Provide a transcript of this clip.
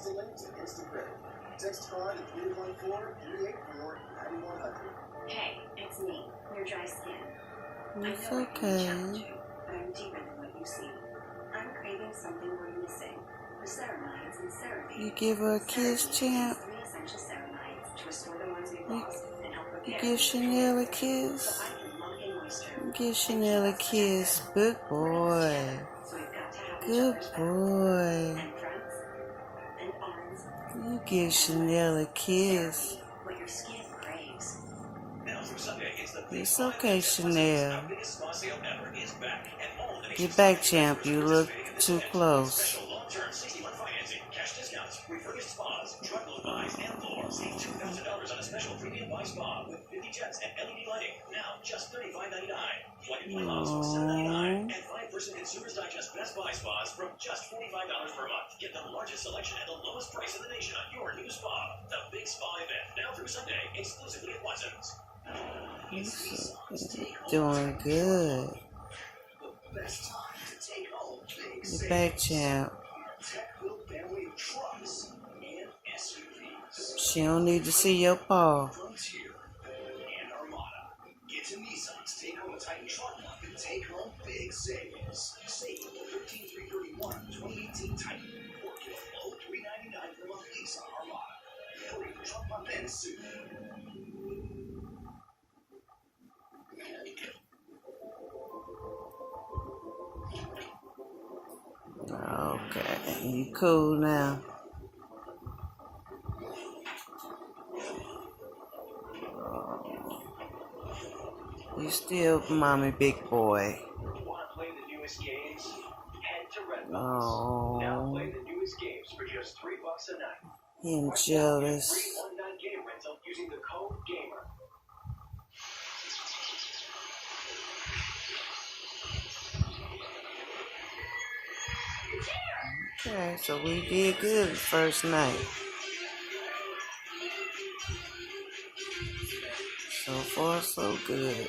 the link to Instagram. Text card at 314-38 Hey, it's me, your dry skin. It's I know I can okay. challenge you, but I'm deeper than what you see. I'm craving something we're missing. The ceramides and CeraVe. You give her a kiss, champ. 3 essential ceramides to restore the ones we've lost and help You repair. give Chanel a So kiss. I can lock in moisture. You give Chanel a kiss. Good boy. So we've got to have each Good other's back. boy. And friends. And arms. You give Chanel a kiss. What your skin craves. It's okay, Chanel. Get back, champ. You look too close. And 5% Consumers Digest Best Buy spas from just $45 per month. Get the largest selection at the lowest price in the nation on your new spa. The Big Spa event, now through Sunday, exclusively at Watson's. Doing good. Get back, champ. She don't need to see your paw. Get to Nissan's Take Home a Titan Truck Month and take home big savings. Save for $13,331 2018 Titan. Or get a low $399 per month lease on Armada. Hurry, Truck Month ends soon. Okay, you cool now. You still mommy big boy. Want to play the newest games? Head to Redbox. Oh, Now play the newest games for just $3 a night. I'm jealous. Free one-night game rental using the code GAMER. Okay, so we did good the first night. So far, so good.